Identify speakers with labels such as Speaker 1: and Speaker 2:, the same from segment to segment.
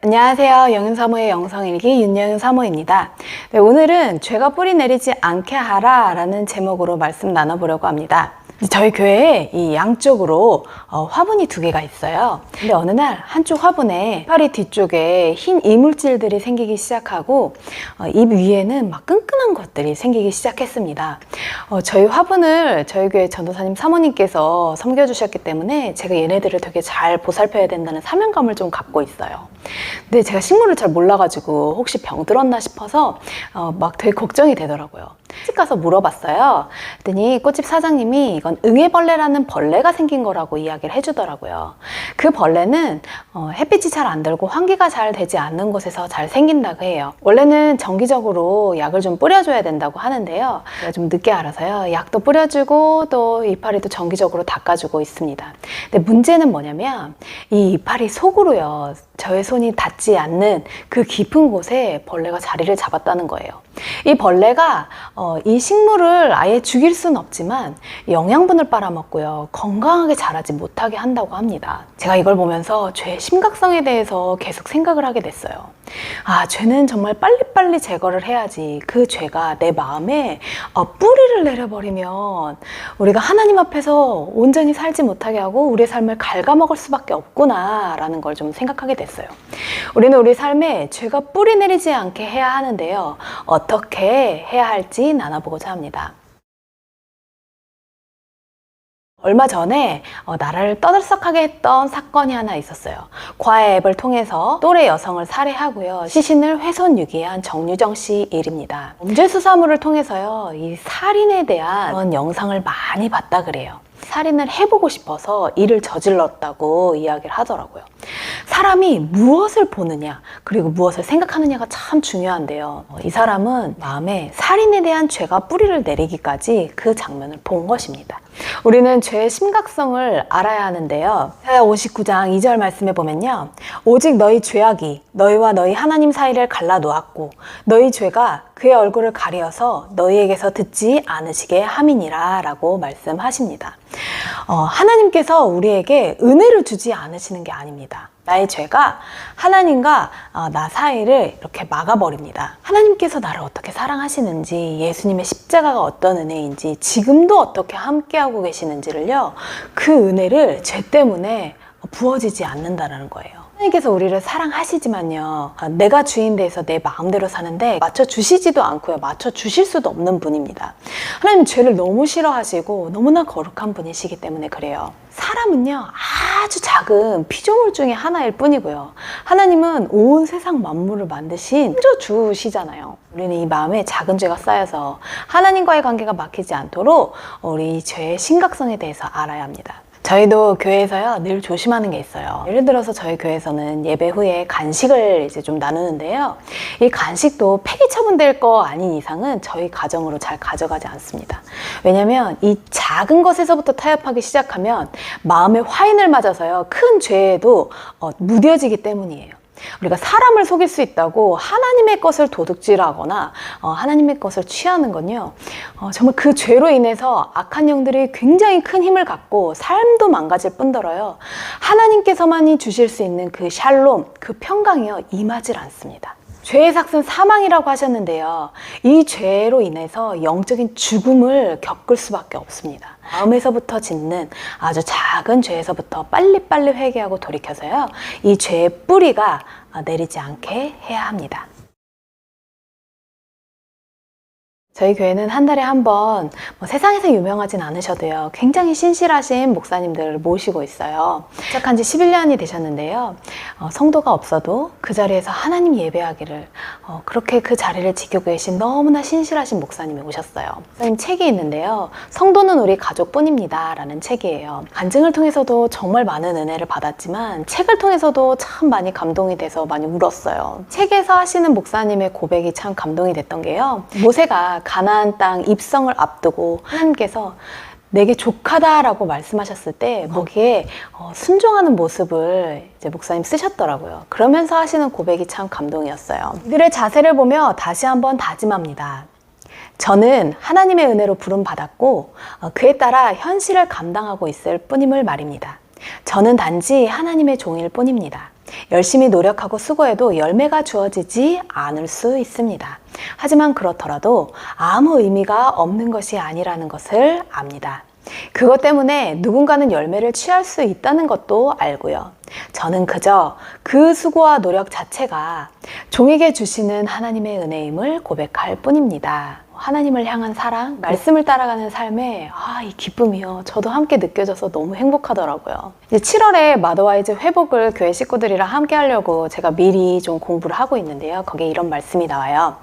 Speaker 1: 안녕하세요. 영윤사모의 영성일기 윤영윤사모입니다. 네, 오늘은 죄가 뿌리 내리지 않게 하라 라는 제목으로 말씀 나눠보려고 합니다. 저희 교회에 이 양쪽으로 화분이 2개가 있어요. 근데 어느 날 한쪽 화분에 이파리 뒤쪽에 흰 이물질들이 생기기 시작하고 잎 위에는 막 끈끈한 것들이 생기기 시작했습니다. 저희 화분을 저희 교회 전도사님 사모님께서 섬겨주셨기 때문에 제가 얘네들을 되게 잘 보살펴야 된다는 사명감을 좀 갖고 있어요. 근데 제가 식물을 잘 몰라가지고 혹시 병 들었나 싶어서 막 되게 걱정이 되더라고요. 집 가서 물어봤어요. 그랬더니 꽃집 사장님이 이건 응애벌레라는 벌레가 생긴 거라고 이야기를 해주더라고요. 그 벌레는 햇빛이 잘 안 들고 환기가 잘 되지 않는 곳에서 잘 생긴다고 해요. 원래는 정기적으로 약을 좀 뿌려줘야 된다고 하는데요. 제가 좀 늦게 알아서요. 약도 뿌려주고 또 이파리도 정기적으로 닦아주고 있습니다. 근데 문제는 뭐냐면 이 이파리 속으로요. 저의 손이 닿지 않는 그 깊은 곳에 벌레가 자리를 잡았다는 거예요. 이 벌레가 이 식물을 아예 죽일 수는 없지만 영양분을 빨아먹고요. 건강하게 자라지 못하게 한다고 합니다. 제가 이걸 보면서 죄의 심각성에 대해서 계속 생각을 하게 됐어요. 아, 죄는 정말 빨리빨리 제거를 해야지 그 죄가 내 마음에 뿌리를 내려버리면 우리가 하나님 앞에서 온전히 살지 못하게 하고 우리의 삶을 갉아먹을 수밖에 없구나 라는 걸 좀 생각하게 됐어요. 우리는 우리 삶에 죄가 뿌리 내리지 않게 해야 하는데요. 어떻게 해야 할지 나눠보고자 합니다. 얼마 전에 나라를 떠들썩하게 했던 사건이 하나 있었어요. 과외 앱을 통해서 또래 여성을 살해하고요. 시신을 훼손 유기한 정유정 씨 일입니다. 범죄수사물을 통해서요. 이 살인에 대한 그런 영상을 많이 봤다 그래요. 살인을 해보고 싶어서 일을 저질렀다고 이야기를 하더라고요. 사람이 무엇을 보느냐 그리고 무엇을 생각하느냐가 참 중요한데요. 이 사람은 마음에 살인에 대한 죄가 뿌리를 내리기까지 그 장면을 본 것입니다. 우리는 죄의 심각성을 알아야 하는데요. 이사야 59장 2절 말씀에 보면요. 오직 너희 죄악이 너희와 너희 하나님 사이를 갈라놓았고 너희 죄가 그의 얼굴을 가리어서 너희에게서 듣지 않으시게 함이니라 라고 말씀하십니다. 하나님께서 우리에게 은혜를 주지 않으시는 게 아닙니다. 나의 죄가 하나님과 나 사이를 이렇게 막아버립니다. 하나님께서 나를 어떻게 사랑하시는지, 예수님의 십자가가 어떤 은혜인지, 지금도 어떻게 함께하고 계시는지를요, 그 은혜를 죄 때문에 부어지지 않는다는 거예요. 하나님께서 우리를 사랑하시지만요, 내가 주인 돼서 내 마음대로 사는데 맞춰주시지도 않고요, 맞춰주실 수도 없는 분입니다. 하나님 죄를 너무 싫어하시고 너무나 거룩한 분이시기 때문에 그래요. 사람은요, 아주 작은 피조물 중에 하나일 뿐이고요. 하나님은 온 세상 만물을 만드신 창조주시잖아요. 우리는 이 마음에 작은 죄가 쌓여서 하나님과의 관계가 막히지 않도록 우리 죄의 심각성에 대해서 알아야 합니다. 저희도 교회에서요, 늘 조심하는 게 있어요. 예를 들어서 저희 교회에서는 예배 후에 간식을 이제 좀 나누는데요. 이 간식도 폐기 처분될 거 아닌 이상은 저희 가정으로 잘 가져가지 않습니다. 왜냐면 이 작은 것에서부터 타협하기 시작하면 마음의 화인을 맞아서요, 큰 죄에도 무뎌지기 때문이에요. 우리가 사람을 속일 수 있다고 하나님의 것을 도둑질하거나 하나님의 것을 취하는 건요, 정말 그 죄로 인해서 악한 영들이 굉장히 큰 힘을 갖고 삶도 망가질 뿐더러요, 하나님께서만이 주실 수 있는 그 샬롬, 그 평강이요, 임하질 않습니다. 죄의 삭은 사망이라고 하셨는데요, 이 죄로 인해서 영적인 죽음을 겪을 수밖에 없습니다. 마음에서부터 짓는 아주 작은 죄에서부터 빨리빨리 회개하고 돌이켜서요, 이 죄의 뿌리가 내리지 않게 해야 합니다. 저희 교회는 한 달에 한 번 세상에서 유명하진 않으셔도요, 굉장히 신실하신 목사님들을 모시고 있어요. 시작한 지 11년이 되셨는데요. 성도가 없어도 그 자리에서 하나님 예배하기를 그렇게 그 자리를 지키고 계신 너무나 신실하신 목사님이 오셨어요. 목사님 책이 있는데요. 성도는 우리 가족뿐입니다 라는 책이에요. 간증을 통해서도 정말 많은 은혜를 받았지만 책을 통해서도 참 많이 감동이 돼서 많이 울었어요. 책에서 하시는 목사님의 고백이 참 감동이 됐던 게요, 모세가 가나안 땅 입성을 앞두고 하나님께서 내게 족하다라고 말씀하셨을 때 거기에 순종하는 모습을 이제 목사님 쓰셨더라고요. 그러면서 하시는 고백이 참 감동이었어요. 이들의 자세를 보며 다시 한번 다짐합니다. 저는 하나님의 은혜로 부름받았고 그에 따라 현실을 감당하고 있을 뿐임을 말입니다. 저는 단지 하나님의 종일 뿐입니다. 열심히 노력하고 수고해도 열매가 주어지지 않을 수 있습니다. 하지만 그렇더라도 아무 의미가 없는 것이 아니라는 것을 압니다. 그것 때문에 누군가는 열매를 취할 수 있다는 것도 알고요. 저는 그저 그 수고와 노력 자체가 종에게 주시는 하나님의 은혜임을 고백할 뿐입니다. 하나님을 향한 사랑, 말씀을 따라가는 삶에 이 기쁨이요. 저도 함께 느껴져서 너무 행복하더라고요. 이제 7월에 마더와이즈 회복을 교회 식구들이랑 함께 하려고 제가 미리 좀 공부를 하고 있는데요. 거기에 이런 말씀이 나와요.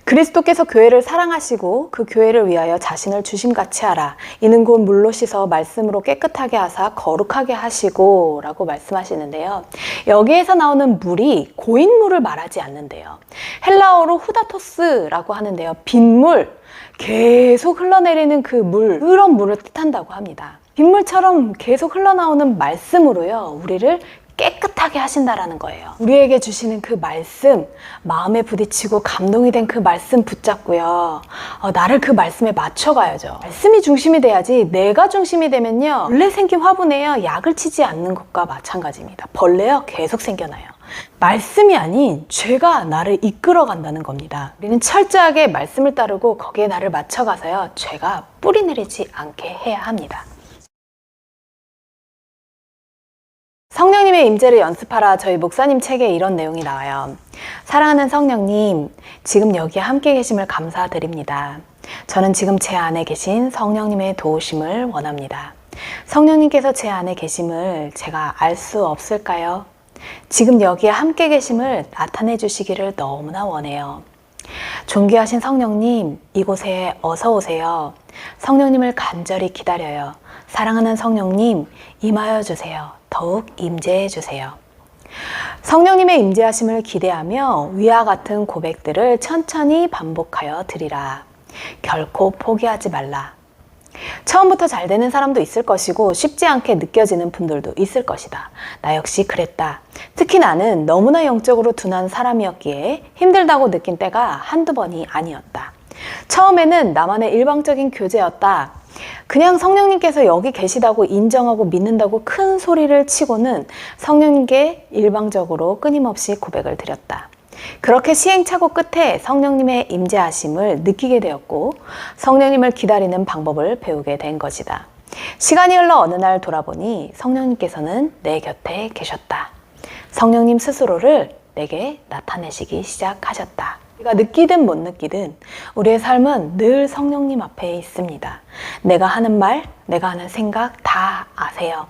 Speaker 1: 그리스도께서 교회를 사랑하시고 그 교회를 위하여 자신을 주심같이 하라. 이는 곧 물로 씻어 말씀으로 깨끗하게 하사 거룩하게 하시고 라고 말씀하시는데요. 여기에서 나오는 물이 고인물을 말하지 않는데요. 헬라어로 후다토스라고 하는데요. 빗물, 계속 흘러내리는 그 물, 그런 물을 뜻한다고 합니다. 빗물처럼 계속 흘러나오는 말씀으로요. 우리를 깨끗하게 하신다라는 거예요. 우리에게 주시는 그 말씀, 마음에 부딪히고 감동이 된 그 말씀 붙잡고요. 나를 그 말씀에 맞춰가야죠. 말씀이 중심이 돼야지 내가 중심이 되면요. 원래 생긴 화분에요. 약을 치지 않는 것과 마찬가지입니다. 벌레요. 계속 생겨나요. 말씀이 아닌 죄가 나를 이끌어 간다는 겁니다. 우리는 철저하게 말씀을 따르고 거기에 나를 맞춰가서요. 죄가 뿌리 내리지 않게 해야 합니다. 성령님의 임재를 연습하라. 저희 목사님 책에 이런 내용이 나와요. 사랑하는 성령님, 지금 여기에 함께 계심을 감사드립니다. 저는 지금 제 안에 계신 성령님의 도우심을 원합니다. 성령님께서 제 안에 계심을 제가 알 수 없을까요? 지금 여기에 함께 계심을 나타내 주시기를 너무나 원해요. 존귀하신 성령님, 이곳에 어서 오세요. 성령님을 간절히 기다려요. 사랑하는 성령님, 임하여 주세요. 더욱 임재해 주세요. 성령님의 임재하심을 기대하며 위와 같은 고백들을 천천히 반복하여 드리라. 결코 포기하지 말라. 처음부터 잘 되는 사람도 있을 것이고 쉽지 않게 느껴지는 분들도 있을 것이다. 나 역시 그랬다. 특히 나는 너무나 영적으로 둔한 사람이었기에 힘들다고 느낀 때가 한두 번이 아니었다. 처음에는 나만의 일방적인 교제였다. 그냥 성령님께서 여기 계시다고 인정하고 믿는다고 큰 소리를 치고는 성령님께 일방적으로 끊임없이 고백을 드렸다. 그렇게 시행착오 끝에 성령님의 임재하심을 느끼게 되었고 성령님을 기다리는 방법을 배우게 된 것이다. 시간이 흘러 어느 날 돌아보니 성령님께서는 내 곁에 계셨다. 성령님 스스로를 내게 나타내시기 시작하셨다. 우리가 느끼든 못 느끼든 우리의 삶은 늘 성령님 앞에 있습니다. 내가 하는 말, 내가 하는 생각 다 아세요.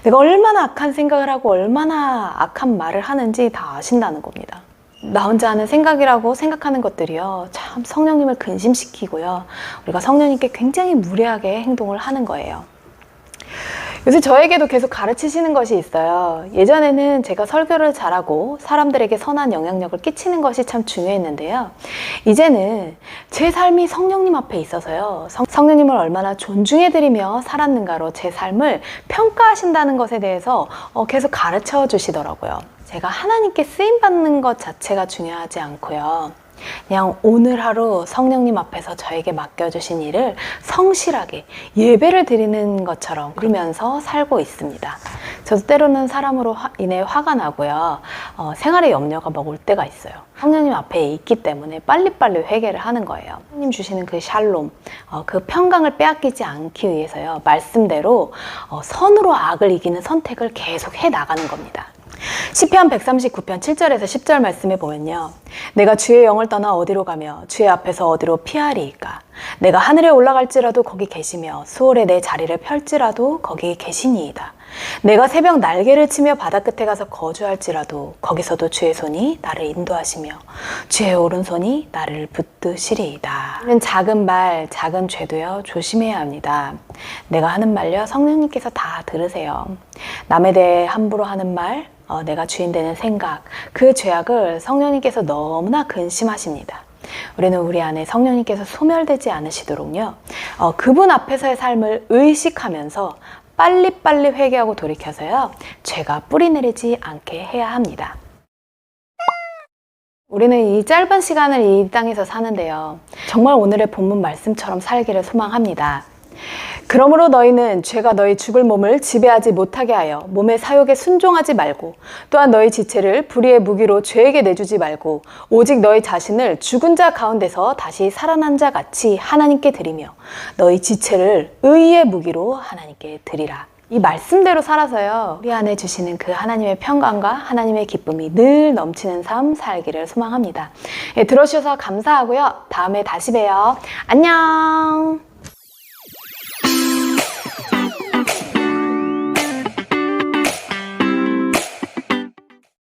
Speaker 1: 내가 얼마나 악한 생각을 하고 얼마나 악한 말을 하는지 다 아신다는 겁니다. 나 혼자 하는 생각이라고 생각하는 것들이요. 참 성령님을 근심시키고요. 우리가 성령님께 굉장히 무례하게 행동을 하는 거예요. 요새 저에게도 계속 가르치시는 것이 있어요. 예전에는 제가 설교를 잘하고 사람들에게 선한 영향력을 끼치는 것이 참 중요했는데요. 이제는 제 삶이 성령님 앞에 있어서요. 성령님을 얼마나 존중해드리며 살았는가로 제 삶을 평가하신다는 것에 대해서 계속 가르쳐 주시더라고요. 제가 하나님께 쓰임받는 것 자체가 중요하지 않고요. 그냥 오늘 하루 성령님 앞에서 저에게 맡겨주신 일을 성실하게 예배를 드리는 것처럼 그러면서 살고 있습니다. 저도 때로는 사람으로 인해 화가 나고요. 생활에 염려가 막 올 때가 있어요. 성령님 앞에 있기 때문에 빨리빨리 회개를 하는 거예요. 성령님 주시는 그 샬롬, 그 평강을 빼앗기지 않기 위해서요. 말씀대로 선으로 악을 이기는 선택을 계속 해 나가는 겁니다. 시편 139편 7절에서 10절 말씀에 보면요. 내가 주의 영을 떠나 어디로 가며 주의 앞에서 어디로 피하리이까. 내가 하늘에 올라갈지라도 거기 계시며 수월에 내 자리를 펼지라도 거기 계시니이다. 내가 새벽 날개를 치며 바다 끝에 가서 거주할지라도 거기서도 주의 손이 나를 인도하시며 주의 오른손이 나를 붙드시리이다. 이는 작은 말, 작은 죄도요 조심해야 합니다. 내가 하는 말요 성령님께서 다 들으세요. 남에 대해 함부로 하는 말, 내가 주인 되는 생각, 그 죄악을 성령님께서 너무나 근심하십니다. 우리는 우리 안에 성령님께서 소멸되지 않으시도록요. 그분 앞에서의 삶을 의식하면서 빨리빨리 회개하고 돌이켜서요. 죄가 뿌리 내리지 않게 해야 합니다. 우리는 이 짧은 시간을 이 땅에서 사는데요. 정말 오늘의 본문 말씀처럼 살기를 소망합니다. 그러므로 너희는 죄가 너희 죽을 몸을 지배하지 못하게 하여 몸의 사욕에 순종하지 말고 또한 너희 지체를 불의의 무기로 죄에게 내주지 말고 오직 너희 자신을 죽은 자 가운데서 다시 살아난 자 같이 하나님께 드리며 너희 지체를 의의 무기로 하나님께 드리라. 이 말씀대로 살아서요, 우리 안에 주시는 그 하나님의 평강과 하나님의 기쁨이 늘 넘치는 삶 살기를 소망합니다. 들어주셔서 감사하고요. 다음에 다시 봬요. 안녕.